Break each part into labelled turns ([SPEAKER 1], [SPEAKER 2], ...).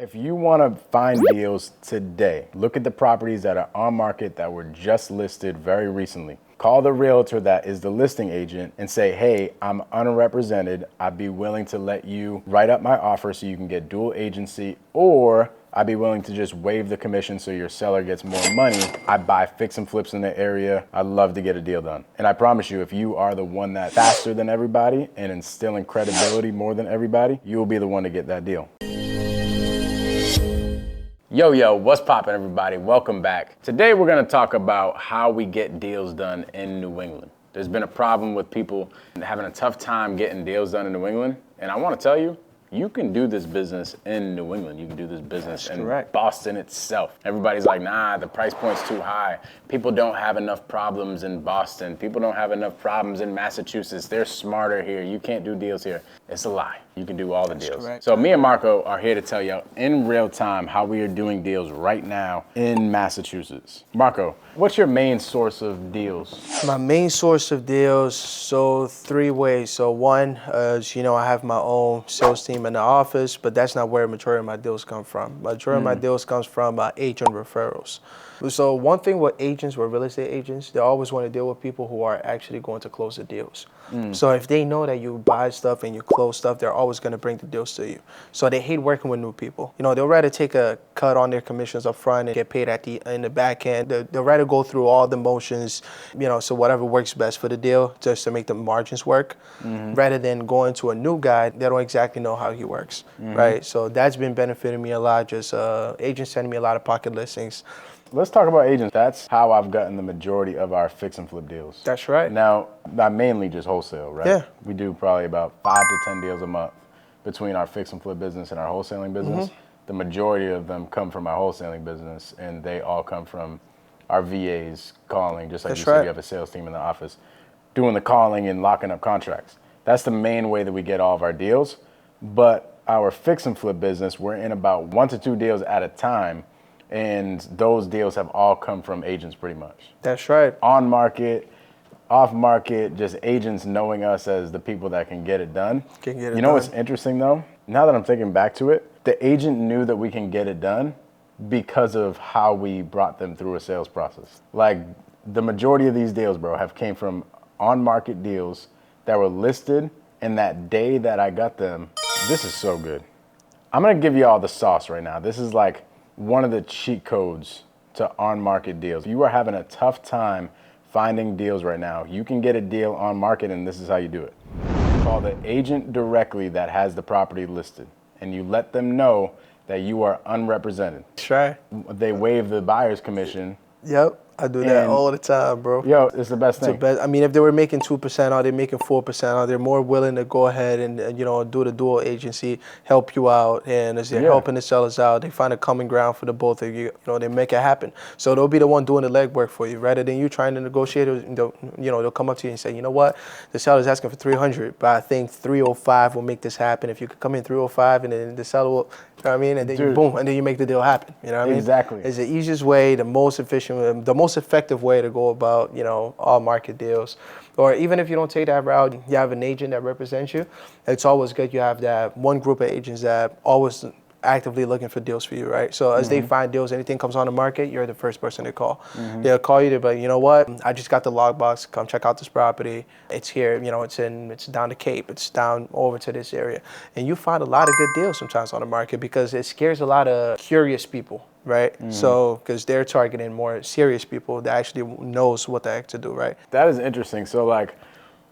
[SPEAKER 1] If you want to find deals today, look at the properties that are on market that were just listed very recently. Call the realtor that is the listing agent and say, hey, I'm unrepresented. I'd be willing to let you write up my offer so you can get dual agency, or I'd be willing to just waive the commission so your seller gets more money. I buy fix and flips in the area. I'd love to get a deal done. And I promise you, if you are the one that's faster than everybody and instilling credibility more than everybody, you will be the one to get that deal. Yo, what's poppin', everybody? Welcome back. Today we're gonna talk about how we get deals done in New England. There's been a problem with people having a tough time getting deals done in New England, and I wanna tell you, you can do this business in New England. You can do this business in Boston itself. Everybody's like, nah, the price point's too high. People don't have enough problems in Boston. People don't have enough problems in Massachusetts. They're smarter here. You can't do deals here. It's a lie. You can do all the deals. Correct. So me and Marco are here to tell you in real time how we are doing deals right now in Massachusetts. Marco, what's your main source of deals?
[SPEAKER 2] My main source of deals, so three ways. So one is, I have my own sales team in the office, but that's not where a majority of my deals come from. Majority of my deals comes from agent referrals. So one thing with real estate agents, they always want to deal with people who are actually going to close the deals. So if they know that you buy stuff and you close stuff, they're always going to bring the deals to you. So they hate working with new people. They'll rather take a cut on their commissions up front and get paid in the back end. They'll rather go through all the motions, so whatever works best for the deal, just to make the margins work, rather than going to a new guy. They don't exactly know how he works, right? So that's been benefiting me a lot. Just agents sending me a lot of pocket listings.
[SPEAKER 1] Let's talk about agents. That's how I've gotten the majority of our fix and flip deals.
[SPEAKER 2] That's right.
[SPEAKER 1] Now, I mainly just wholesale, right?
[SPEAKER 2] Yeah.
[SPEAKER 1] We do probably about 5 to 10 deals a month between our fix and flip business and our wholesaling business. The majority of them come from our wholesaling business, and they all come from our VAs calling, just like you said, you have a sales team in the office, doing the calling and locking up contracts. That's the main way that we get all of our deals. But our fix and flip business, we're in about 1 to 2 deals at a time. And those deals have all come from agents pretty much.
[SPEAKER 2] That's right.
[SPEAKER 1] On market, off market, just agents knowing us as the people that can get it done. You know what's interesting though? Now that I'm thinking back to it, the agent knew that we can get it done because of how we brought them through a sales process. Like the majority of these deals, bro, have came from on market deals that were listed, and that day that I got them, this is so good. I'm gonna give you all the sauce right now. This is like one of the cheat codes to on-market deals. If you are having a tough time finding deals right now, you can get a deal on market, and this is how you do it. You call the agent directly that has the property listed, and you let them know that you are unrepresented.
[SPEAKER 2] Sure.
[SPEAKER 1] They waive the buyer's commission.
[SPEAKER 2] Yep. I do that all the time, bro.
[SPEAKER 1] Yo, it's the best thing.
[SPEAKER 2] I mean, if they were making 2% or they're making 4% or they're more willing to go ahead and, do the dual agency, help you out. And as they're helping the sellers out, they find a common ground for the both of you. They make it happen. So they'll be the one doing the legwork for you rather than you trying to negotiate. They'll come up to you and say, you know what, the seller's asking for 300, but I think 305 will make this happen. If you could come in 305 and then the seller will, and then you boom, and then you make the deal happen.
[SPEAKER 1] Exactly.
[SPEAKER 2] It's the easiest way, the most efficient, the most effective way to go about, all market deals. Or even if you don't take that route, you have an agent that represents you. It's always good you have that one group of agents that always actively looking for deals for you, right? So as they find deals, anything comes on the market, you're the first person they call. They'll call you to be like, you know what? I just got the logbox. Come check out this property. It's here. it's down the Cape. It's down over to this area. And you find a lot of good deals sometimes on the market because it scares a lot of curious people, right? So because they're targeting more serious people that actually knows what the heck to do, right?
[SPEAKER 1] That is interesting. So like,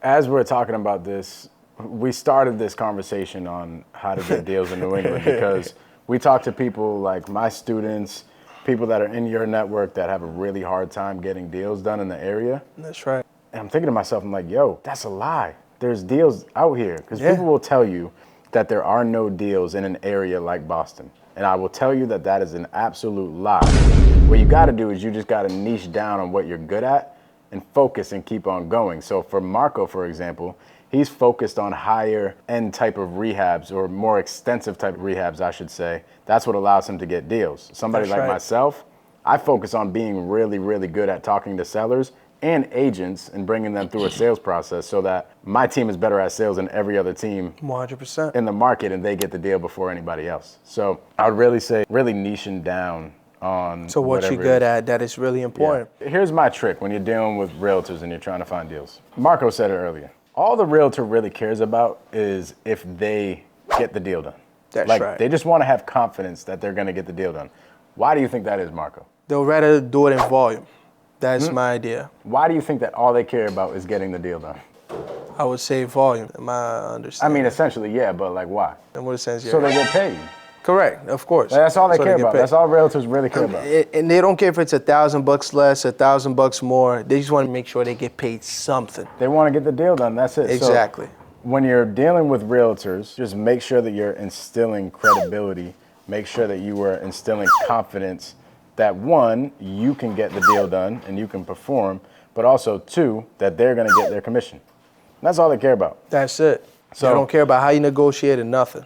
[SPEAKER 1] as we're talking about this, we started this conversation on how to get deals in New England because we talk to people like my students, people that are in your network that have a really hard time getting deals done in the area.
[SPEAKER 2] That's right.
[SPEAKER 1] And I'm thinking to myself, I'm like, yo, that's a lie. There's deals out here because people will tell you that there are no deals in an area like Boston. And I will tell you that that is an absolute lie. What you got to do is you just got to niche down on what you're good at and focus and keep on going. So for Marco, for example, he's focused on higher end type of rehabs or more extensive type of rehabs, I should say. That's what allows him to get deals. Somebody like myself, I focus on being really, really good at talking to sellers and agents and bringing them through a sales process so that my team is better at sales than every other team
[SPEAKER 2] 100%.
[SPEAKER 1] in the market and they get the deal before anybody else. So I would really say really niching down on
[SPEAKER 2] So what you're good at, that is really important.
[SPEAKER 1] Yeah. Here's my trick when you're dealing with realtors and you're trying to find deals. Marco said it earlier. All the realtor really cares about is if they get the deal done.
[SPEAKER 2] That's
[SPEAKER 1] like,
[SPEAKER 2] right.
[SPEAKER 1] They just want to have confidence that they're going to get the deal done. Why do you think that is, Marco?
[SPEAKER 2] They'll rather do it in volume. That's my idea.
[SPEAKER 1] Why do you think that all they care about is getting the deal done?
[SPEAKER 2] I would say volume, in my understanding.
[SPEAKER 1] I mean, essentially, yeah, but like why?
[SPEAKER 2] In what sense?
[SPEAKER 1] So they get paid.
[SPEAKER 2] Correct, of course.
[SPEAKER 1] That's all they
[SPEAKER 2] So
[SPEAKER 1] care
[SPEAKER 2] get
[SPEAKER 1] about.
[SPEAKER 2] paid.
[SPEAKER 1] That's all realtors really care about.
[SPEAKER 2] And they don't care if it's $1,000 less, $1,000 more. They just want to make sure they get paid something.
[SPEAKER 1] They want to get the deal done. That's it.
[SPEAKER 2] Exactly.
[SPEAKER 1] So when you're dealing with realtors, just make sure that you're instilling credibility. Make sure that you are instilling confidence that one, you can get the deal done and you can perform, but also two, that they're going to get their commission. That's all they care about.
[SPEAKER 2] That's it.
[SPEAKER 1] So
[SPEAKER 2] they don't care about how you negotiate or nothing.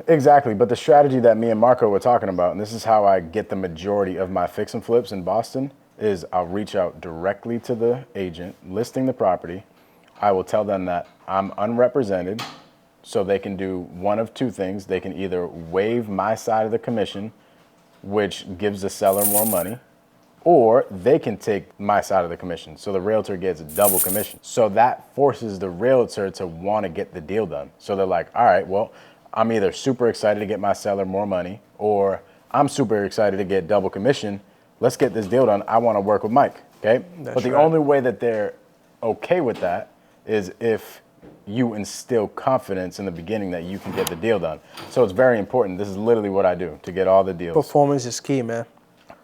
[SPEAKER 1] Exactly, but the strategy that me and Marco were talking about, and this is how I get the majority of my fix and flips in Boston, is I'll reach out directly to the agent listing the property. I will tell them that I'm unrepresented, so they can do one of two things. They can either waive my side of the commission, which gives the seller more money, or they can take my side of the commission. So the realtor gets double commission. So that forces the realtor to want to get the deal done. So they're like, all right, well, I'm either super excited to get my seller more money, or I'm super excited to get double commission. Let's get this deal done. I want to work with Mike, okay? But the only way that they're okay with that is if you instill confidence in the beginning that you can get the deal done. So it's very important. This is literally what I do to get all the deals.
[SPEAKER 2] Performance is key, man.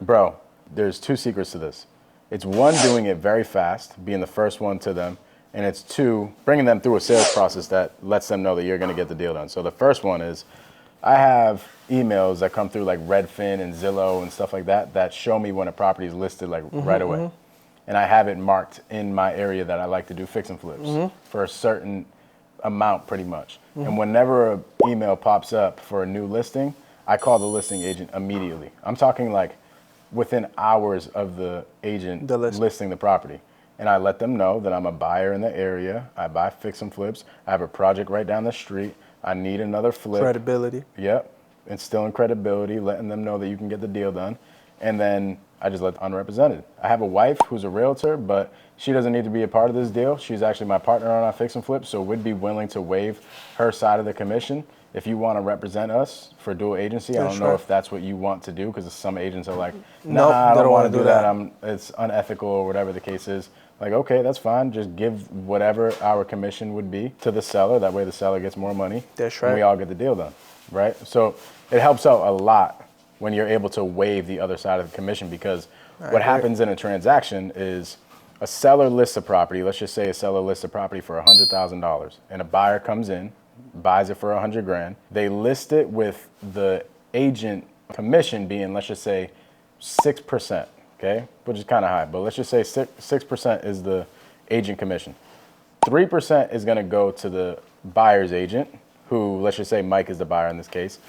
[SPEAKER 1] Bro, there's two secrets to this. It's one, doing it very fast, being the first one to them. And it's two, bringing them through a sales process that lets them know that you're going to get the deal done. So the first one is I have emails that come through like Redfin and Zillow and stuff like that that show me when a property is listed like right away. And I have it marked in my area that I like to do fix and flips for a certain amount pretty much. And whenever an email pops up for a new listing, I call the listing agent immediately. I'm talking like within hours of the agent listing the property. And I let them know that I'm a buyer in the area. I buy fix and flips. I have a project right down the street. I need another flip.
[SPEAKER 2] Credibility.
[SPEAKER 1] Yep. Instilling credibility, letting them know that you can get the deal done. And then I just let unrepresented. I have a wife who's a realtor, but she doesn't need to be a part of this deal. She's actually my partner on our fix and flip, so we'd be willing to waive her side of the commission. If you want to represent us for dual agency, I don't know if that's what you want to do, because some agents are like, nah, I don't want to do that. It's unethical or whatever the case is. Like, okay, that's fine. Just give whatever our commission would be to the seller. That way the seller gets more money.
[SPEAKER 2] That's right.
[SPEAKER 1] And we all get the deal done, right? So it helps out a lot when you're able to waive the other side of the commission, because what happens in a transaction is a seller lists a property. Let's just say a seller lists a property for $100,000 and a buyer comes in, buys it for $100,000. They list it with the agent commission being, let's just say 6%. Okay, which is kind of high, but let's just say 6% is the agent commission. 3% is going to go to the buyer's agent, who, let's just say Mike is the buyer in this case.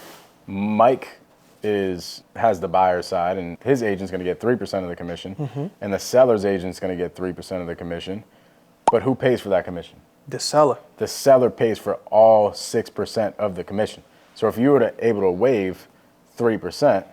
[SPEAKER 1] Mike has the buyer's side, and his agent's going to get 3% of the commission, and the seller's agent's going to get 3% of the commission. But who pays for that commission?
[SPEAKER 2] The seller.
[SPEAKER 1] The seller pays for all 6% of the commission. So if you were able to waive 3%,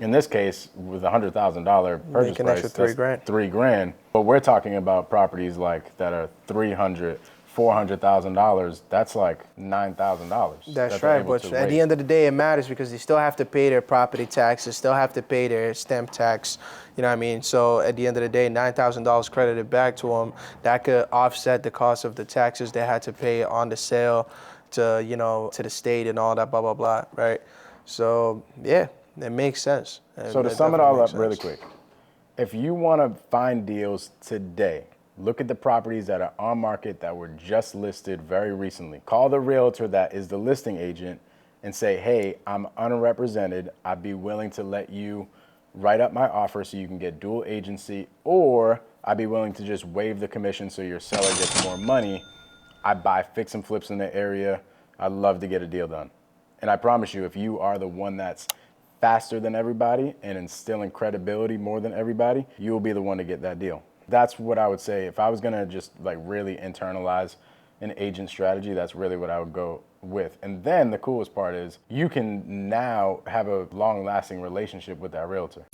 [SPEAKER 1] in this case, with a $100,000 purchase price, that's $3,000. But we're talking about properties like that are $300,000, $400,000. That's like $9,000.
[SPEAKER 2] That's right. But at the end of the day, it matters because they still have to pay their property taxes, still have to pay their stamp tax. You know what I mean? So at the end of the day, $9,000 credited back to them. That could offset the cost of the taxes they had to pay on the sale to, to the state and all that, blah, blah, blah, right? So, yeah. It makes sense.
[SPEAKER 1] So to sum it all up really quick, if you want to find deals today, look at the properties that are on market that were just listed very recently. Call the realtor that is the listing agent and say, hey, I'm unrepresented. I'd be willing to let you write up my offer so you can get dual agency, or I'd be willing to just waive the commission so your seller gets more money. I buy fix and flips in the area. I'd love to get a deal done. And I promise you, if you are the one that's faster than everybody and instilling credibility more than everybody, you will be the one to get that deal. That's what I would say. If I was gonna just like really internalize an agent strategy, that's really what I would go with. And then the coolest part is you can now have a long lasting relationship with that realtor.